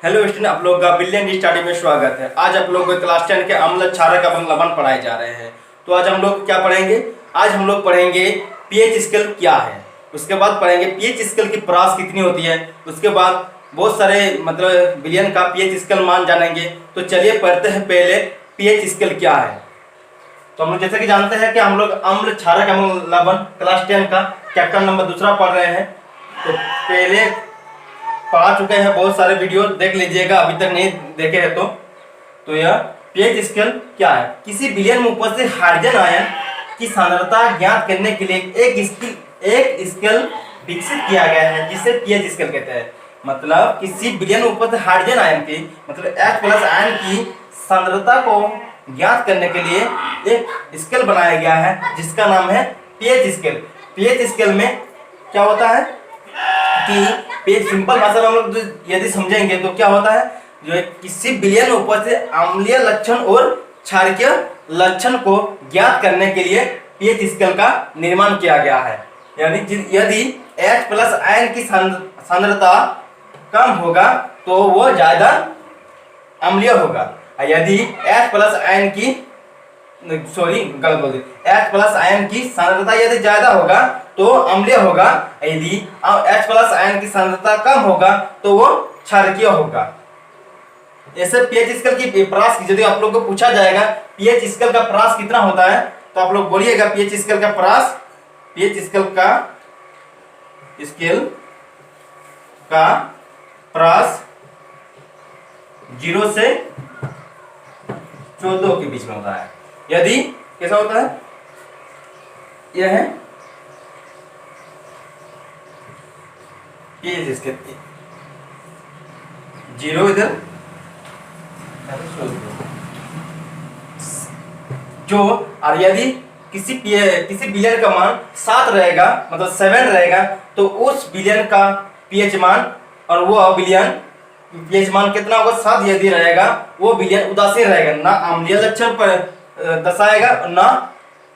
Hello student, आप लोग का बिलियन स्टडी में स्वागत है। आज आप लोग को क्लास 10 के अम्ल क्षारक एवं लवण पढ़ाए जा रहे हैं। तो आज हम लोग क्या पढ़ेंगे? आज हम लोग पढ़ेंगे पीएच स्केल क्या है। उसके बाद पढ़ेंगे पीएच स्केल की परास कितनी होती है। उसके बाद बहुत सारे बिलियन का पीएच स्केल मान जानेंगे। तो चलिए पढ़ते हैं पहले पीएच स्केल क्या है। तो हम लोग जैसे कि जानते हैं कि हम लोग अम्ल क्षारक एवं लवण क्लास 10 का चैप्टर नंबर 2 पढ़ रहे हैं। तो पहले पढ़ा चुके हैं, बहुत सारे वीडियो देख लीजिएगा अभी तक नहीं देखे हैं तो यह पीएच स्केल क्या है? किसी विलयन में उपस्थित हाइड्रोजन आयन की सांद्रता ज्ञात करने के लिए एक स्केल विकसित किया गया है जिसे पीएच स्केल कहते हैं। मतलब किसी विलयन में उपस्थित हाइड्रोजन आयन की मतलब H+ आयन की सांद्रता को ज्ञात करने के लिए एक स्केल बनाया गया है जिसका नाम है पीएच स्केल। पीएच स्केल में क्या होता है कि पेज सिंपल भाषा में हम लोग यदि समझेंगे तो क्या होता है, जो है किसी विलयन में उपस्थित अम्लीय लक्षण और क्षारकीय लक्षण को ज्ञात करने के लिए पीएच स्केल का निर्माण किया गया है। यानी यदि H+ आयन की सांद्रता कम होगा तो वो ज्यादा अम्लीय होगा। यदि H+ आयन की H+ आयन की सांद्रता यदि ज्यादा होगा तो अम्लीय होगा। यदि H+ आयन की सांद्रता कम होगा तो वो क्षारकीय होगा। ऐसे पीएच स्केल की परास यदि आप लोग को पूछा जाएगा पीएच स्केल का परास कितना होता है तो आप लोग बोलिएगा पीएच स्केल का परास, पीएच स्केल का परास 0 से 14 के बीच में होता है। यदि कैसा होता है, यह है पीएच स्केल 0 इधर जो, और यदि किसी विलयन का मान 7 रहेगा मतलब 7 रहेगा तो उस विलयन का पीएच मान, और वो विलयन पीएच मान कितना होगा 7 यदि रहेगा वो विलयन उदासीन रहेगा, ना अम्लीय लक्षण पर दर्शाएगा ना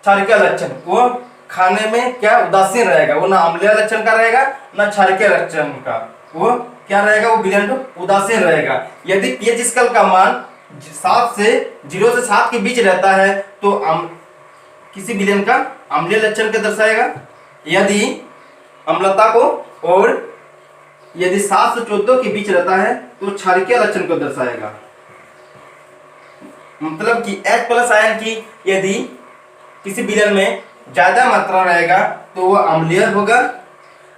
क्षारकीय लक्षण। वो खाने में क्या उदासीन रहेगा, वो ना अम्लीय लक्षण का रहेगा ना क्षारकीय लक्षण का, वो क्या रहेगा, वो विलयन उदासीन रहेगा। यदि पीएच स्केल का मान 0 से 7 के बीच रहता है तो किसी विलयन का अम्लीय लक्षण को दर्शाएगा यदि अम्लता को, और यदि 7 से 14 के बीच रहता है तो क्षारकीय लक्षण को दर्शाएगा। मतलब कि H+ आयन की यदि किसी विलयन में ज्यादा मात्रा रहेगा तो वो अम्लीय होगा।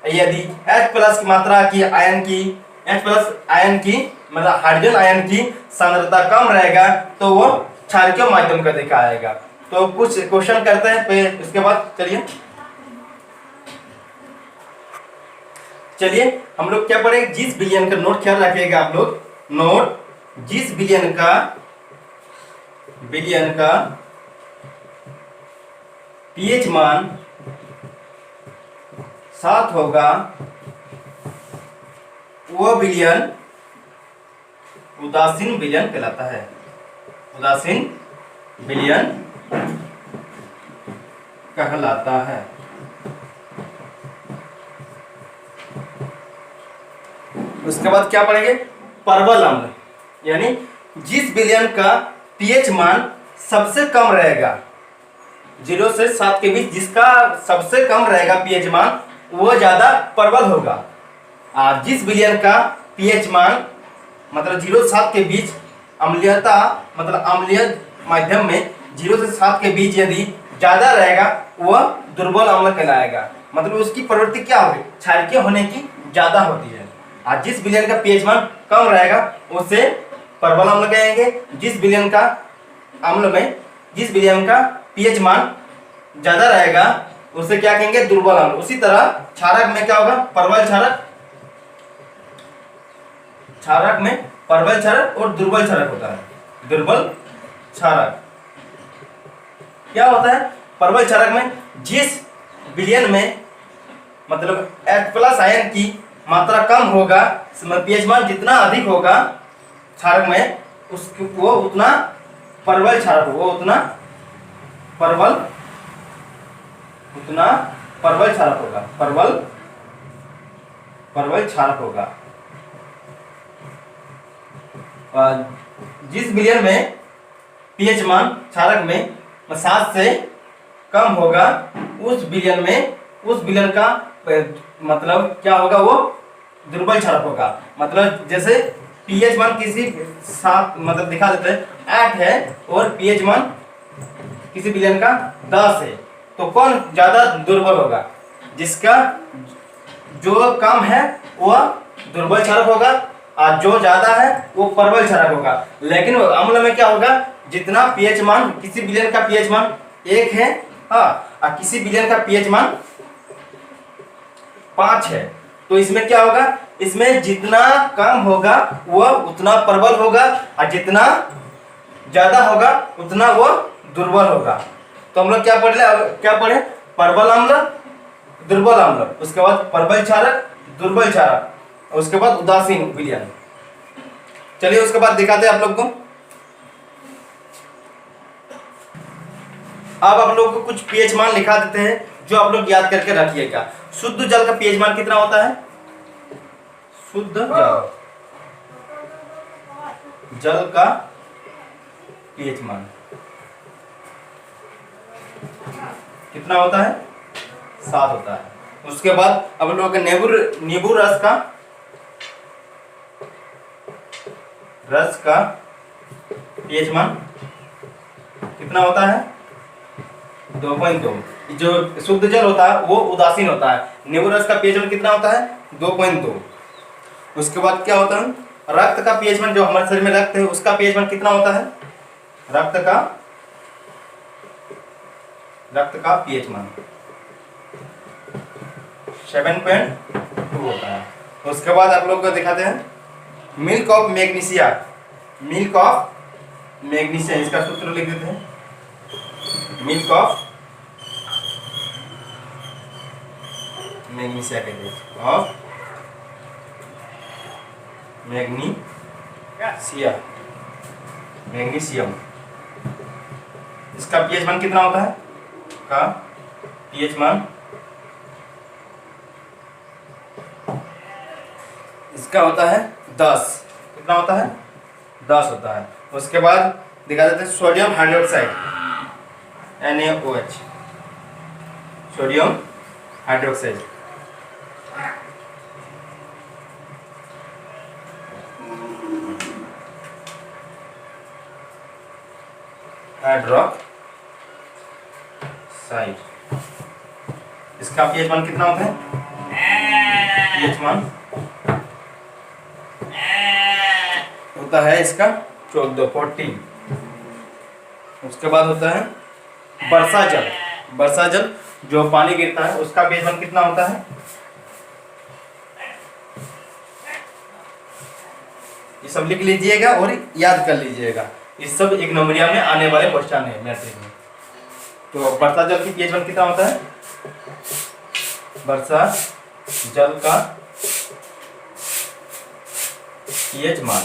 यदि H+ की मात्रा की H+ आयन की मतलब हाइड्रोजन आयन की सांद्रता कम रहेगा तो वो क्षारकीय माध्यम का दिखाएगा। तो कुछ क्वेश्चन करते हैं फिर उसके बाद चलिए हम लोग क्या पढ़ेंगे, जिस विलयन का नोट ख्याल रखिएगा आप लोग, नोट जिस विलयन का पीएच मान 7 होगा वो विलयन उदासीन विलयन कहलाता है। उदासीन विलयन कहलाता है। उसके बाद क्या पढ़ेंगे, परवल अम्ल, यानी जिस विलयन का पीएच मान सबसे कम रहेगा 0 से 7 के बीच, जिसका सबसे कम रहेगा पीएच मान वो ज्यादा परवल होगा। और जिस विलयन का पीएच मान मतलब 0 से 7 के बीच अम्लीयता मतलब अम्लीय माध्यम में 0 से 7 के बीच यदि ज्यादा रहेगा वह दुर्बल अम्ल कहलाएगा। मतलब उसकी प्रवृत्ति क्या होगी, क्षारकीय होने की ज्यादा होती है। और जिस विलयन का पीएच मान कम रहेगा उसे परवल अम्ल कहेंगे। जिस विलयन का पीएच मान ज्यादा रहेगा उसे क्या कहेंगे, दुर्बल अम्ल। उसी तरह क्षारक में क्या होगा, क्षारक में परवल क्षारक और दुर्बल क्षारक होता है। दुर्बल क्षारक क्या होता है, परवल क्षारक में जिस विलयन में मतलब H+ आयन की मात्रा कम होगा, पीएच मान जितना अधिक होगा क्षारक में वो उतना परवल क्षारक, वो उतना परवल क्षारक होगा, परवल क्षारक होगा। जिस विलयन में पीएच मान क्षारक में 7 से कम होगा उस विलयन का मतलब क्या होगा, वो दुर्बल क्षारक होगा। मतलब जैसे पीएच मान किसी 7 मतलब दिखा देते हैं 8 है और पीएच मान किसी विलयन का 10 है, तो कौन ज्यादा दुर्बल होगा? जिसका जो कम है वह दुर्बल क्षारक होगा और जो ज्यादा है वो प्रबल क्षारक होगा। लेकिन अम्ल में क्या होगा, जितना पीएच मान, किसी विलयन का पीएच मान 1 है और किसी विलयन का पीएच मान 5 है, तो इसमें क्या होगा, इसमें जितना कम होगा वह उतना प्रबल होगा और जितना ज्यादा होगा उतना वो दुर्बल होगा। तो हम लोग क्या पढ़े, प्रबल अम्ल, दुर्बल अम्ल, उसके बाद प्रबल क्षारक, दुर्बल क्षारक, उसके बाद उदासीन विलयन। चलिए उसके बाद दिखाते हैं आप लोग को। अब आप लोग को कुछ पीएच मान लिखा देते हैं जो आप लोग याद करके रखिएगा। शुद्ध जल का पीएच मान कितना होता है? शुद्ध जल का पीएच मान कितना होता है? 7 होता है। उसके बाद अब लोग नींबू रस का पीएच मान कितना होता है? 2.2। जो शुद्ध जल होता है वो उदासीन होता है। नींबू रस का पीएच मान कितना होता है? 2.2। उसके बाद क्या होता है, रक्त का पीएच मान, जो हमारे शरीर में रक्त है उसका पीएच मान कितना होता है? रक्त का पीएच मान 7.2 होता है। उसके बाद आप लोग को दिखाते हैं मिल्क ऑफ मैग्नीशिया, इसका सूत्र लिख देते हैं। मिल्क ऑफ मैग्नीशिया कहते हैं, ऑफ मैग्नीशियम, इसका पीएच मान कितना होता है? का पीएच मान इसका होता है 10। कितना होता है? 10 होता है। उसके बाद दिखा देते हैं sodium hydroxide, NaOH, sodium hydroxide, इसका पीएच मान कितना होता है? पीएच मान होता है इसका 14। उसके बाद होता है वर्षा जल जो पानी गिरता है उसका पीएच मान कितना होता है? ये सब लिख लीजिएगा और याद कर लीजिएगा, ये सब 1 नंबरिया में आने वाले क्वेश्चन है मैट्रिक में। तो वर्षा जल की पीएच मान कितना होता है? वर्षा जल का पीएच मान,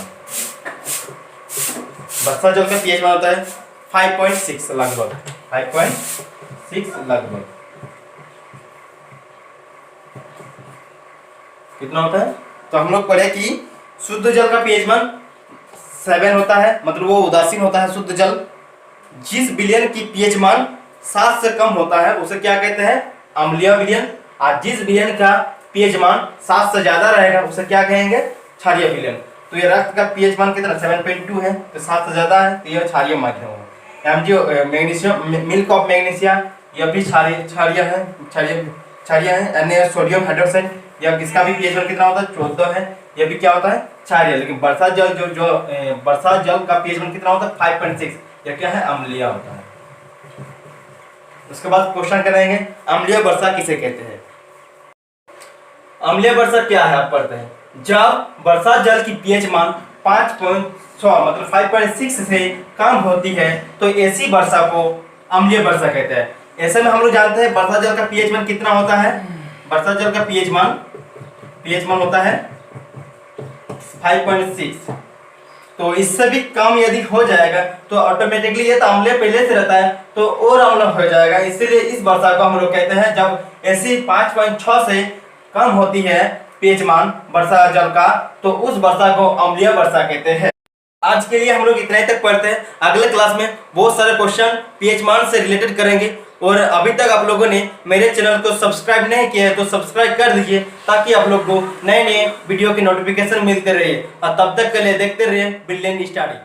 वर्षा जल का पीएच मान होता है 5.6 लगभग, 5.6 लगभग। कितना होता है? तो हम लोग पढ़े कि शुद्ध जल का पीएच मान 7 होता है, मतलब वो उदासीन होता है शुद्ध जल। जिस विलयन की पीएच मान 7 से कम होता है उसे क्या कहते हैं? अम्लीय विलयन। और जिस विलयन का पीएच मान 7 से ज्यादा रहेगा उसे क्या कहेंगे? क्षारीय विलयन। तो ये रक्त का पीएच मान कितना? 7.2 है, तो 7 से ज्यादा है तो यह क्षारीय माध्यम है। जो मैग्नीशियम, मिल्क ऑफ मैग्नीशिया, यह भी क्षारीय है। Na सोडियम हाइड्रोक्साइड, यह इसका भी पीएच मान कितना होता है? 14 है, यह भी क्या होता है? क्षारीय। लेकिन वर्षा जल का पीएच मान कितना होता है? 5.6, यह क्या है? अम्लीय होता है। उसके बाद क्वेश्चन करेंगे अम्लीय वर्षा किसे कहते हैं? अम्लीय वर्षा क्या है आप पढ़ते हैं, जब वर्षा जल की पीएच मान 5.6 मतलब 5.6 से कम होती है तो ऐसी वर्षा को अम्लीय वर्षा कहते हैं। ऐसे में हम लोग जानते हैं वर्षा जल का पीएच मान कितना होता है? वर्षा जल का पीएच मान होता है 5.6। तो इससे भी कम यदि हो जाएगा तो ऑटोमेटिकली ये तो अम्लीय पहले से रहता है तो और अम्ल हो जाएगा। इसीलिए इस वर्षा को हम लोग कहते हैं, जब ऐसी 5.6 से कम होती है पीएच मान वर्षा जल का तो उस वर्षा को अम्लीय वर्षा कहते हैं। आज के लिए हम लोग इतना ही तक पढ़ते हैं। अगले क्लास में बहुत सारे क्वेश्चन पीएच मान से रिलेटेड करेंगे। और अभी तक आप लोगों ने मेरे चैनल को सब्सक्राइब नहीं किया है तो सब्सक्राइब कर दीजिए, ताकि आप लोग को नए नए वीडियो की नोटिफिकेशन मिलते रहे। और तब तक के लिए देखते रहिए ब्रिलियंट स्टडी।